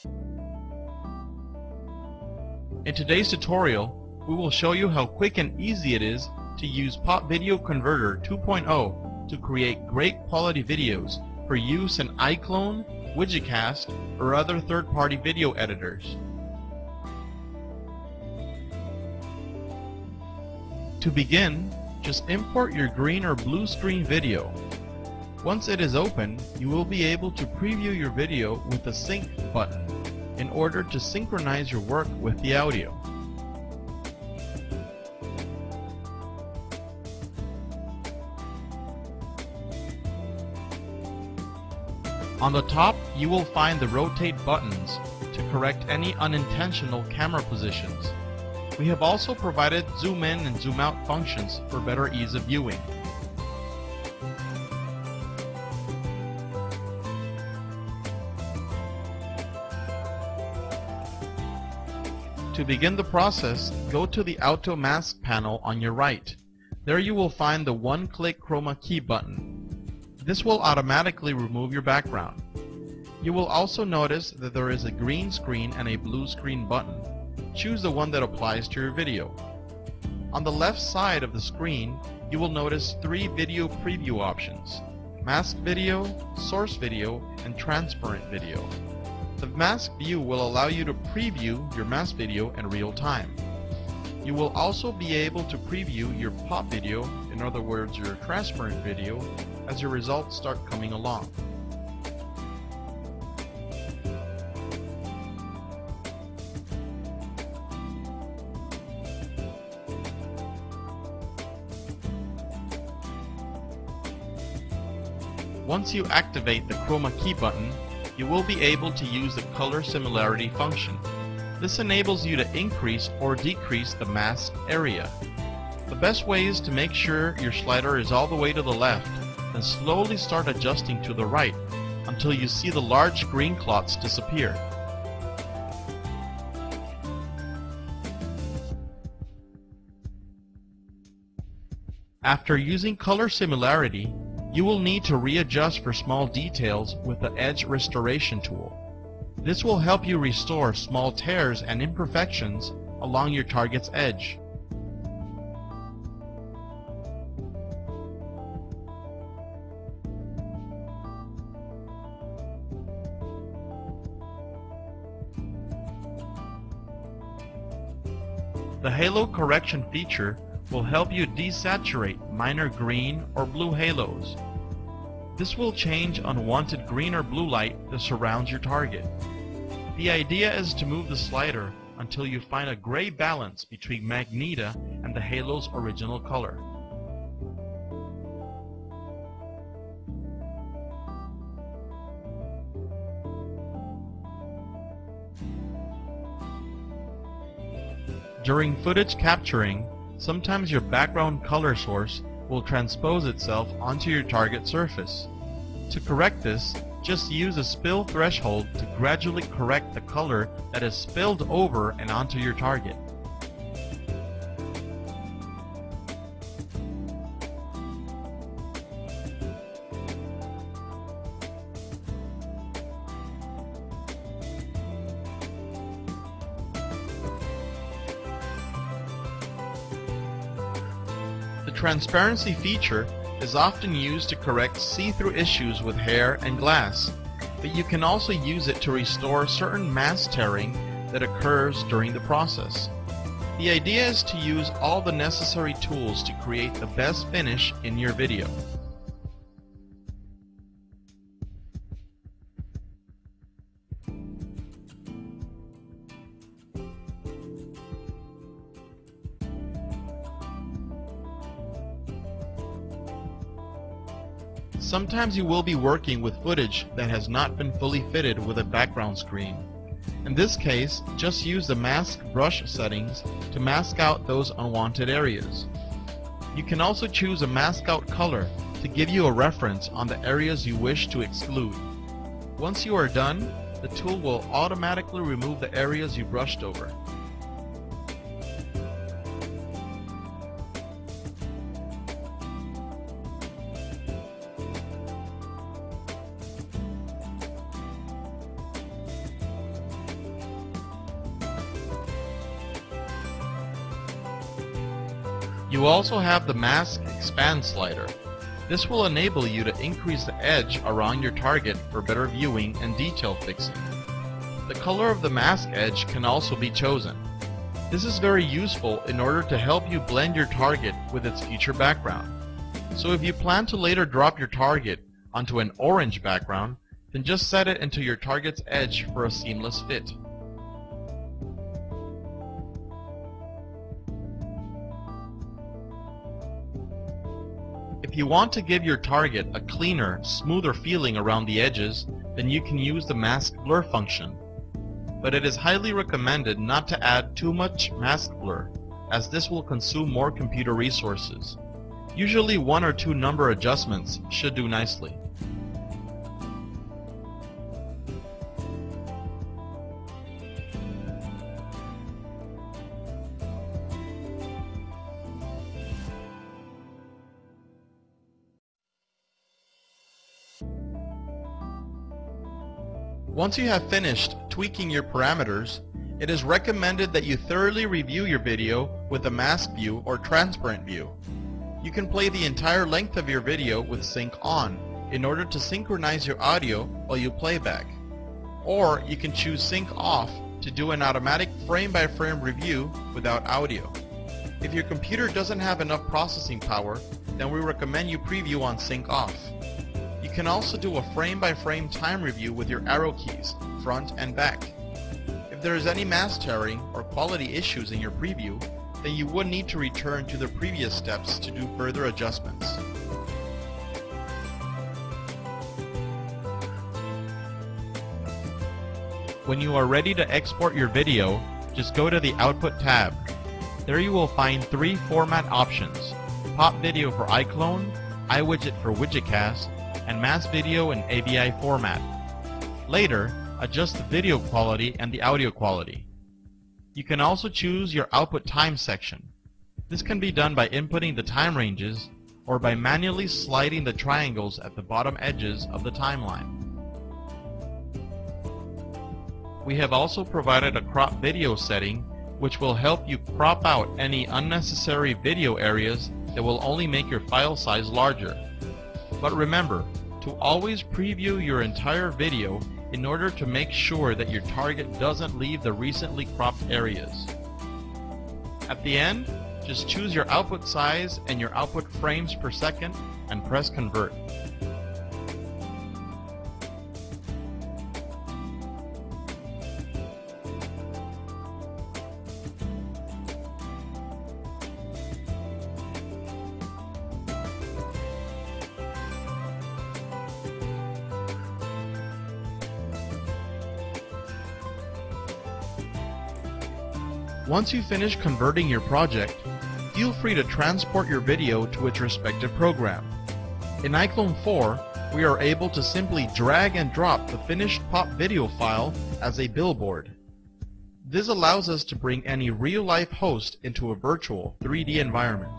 In today's tutorial, we will show you how quick and easy it is to use popVideo Converter 2.0 to create great quality videos for use in iClone, Widgetcast, or other third-party video editors. To begin, just import your green or blue screen video. Once it is open, you will be able to preview your video with the Sync button in order to synchronize your work with the audio. On the top, you will find the rotate buttons to correct any unintentional camera positions. We have also provided zoom in and zoom out functions for better ease of viewing. To begin the process, go to the Auto Mask panel on your right. There you will find the one-click chroma key button. This will automatically remove your background. You will also notice that there is a green screen and a blue screen button. Choose the one that applies to your video. On the left side of the screen, you will notice 3 video preview options: mask video, source video, and transparent video. The mask view will allow you to preview your mask video in real time. You will also be able to preview your pop video, in other words your transparent video, as your results start coming along. Once you activate the chroma key button, you will be able to use the color similarity function. This enables you to increase or decrease the mask area. The best way is to make sure your slider is all the way to the left, and slowly start adjusting to the right until you see the large green clots disappear. After using color similarity, you will need to readjust for small details with the Edge Restoration tool. This will help you restore small tears and imperfections along your target's edge. The halo correction feature will help you desaturate minor green or blue halos. This will change unwanted green or blue light that surrounds your target. The idea is to move the slider until you find a gray balance between Magenta and the halo's original color. During footage capturing, sometimes your background color source will transpose itself onto your target surface. To correct this, just use a spill threshold to gradually correct the color that is spilled over and onto your target. The transparency feature is often used to correct see-through issues with hair and glass, but you can also use it to restore certain mask tearing that occurs during the process. The idea is to use all the necessary tools to create the best finish in your video. Sometimes you will be working with footage that has not been fully fitted with a background screen. In this case, just use the mask brush settings to mask out those unwanted areas. You can also choose a mask out color to give you a reference on the areas you wish to exclude. Once you are done, the tool will automatically remove the areas you brushed over. You also have the mask expand slider. This will enable you to increase the edge around your target for better viewing and detail fixing. The color of the mask edge can also be chosen. This is very useful in order to help you blend your target with its future background. So if you plan to later drop your target onto an orange background, then just set it into your target's edge for a seamless fit. If you want to give your target a cleaner, smoother feeling around the edges, then you can use the mask blur function. But it is highly recommended not to add too much mask blur, as this will consume more computer resources. Usually 1 or 2 number adjustments should do nicely. Once you have finished tweaking your parameters, it is recommended that you thoroughly review your video with a mask view or transparent view. You can play the entire length of your video with sync on in order to synchronize your audio while you playback. Or you can choose sync off to do an automatic frame-by-frame review without audio. If your computer doesn't have enough processing power, then we recommend you preview on sync off. You can also do a frame-by-frame time review with your arrow keys, front and back. If there is any mask tearing or quality issues in your preview, then you would need to return to the previous steps to do further adjustments. When you are ready to export your video, just go to the Output tab. There you will find 3 format options: popVideo for iClone, iWidget for WidgetCast, and mass video in AVI format. Later, adjust the video quality and the audio quality. You can also choose your output time section. This can be done by inputting the time ranges or by manually sliding the triangles at the bottom edges of the timeline. We have also provided a crop video setting which will help you crop out any unnecessary video areas that will only make your file size larger. But remember to always preview your entire video in order to make sure that your target doesn't leave the recently cropped areas. At the end, just choose your output size and your output frames per second and press convert. Once you finish converting your project, feel free to transport your video to its respective program. In iClone 4, we are able to simply drag and drop the finished popVideo file as a billboard. This allows us to bring any real-life host into a virtual 3D environment.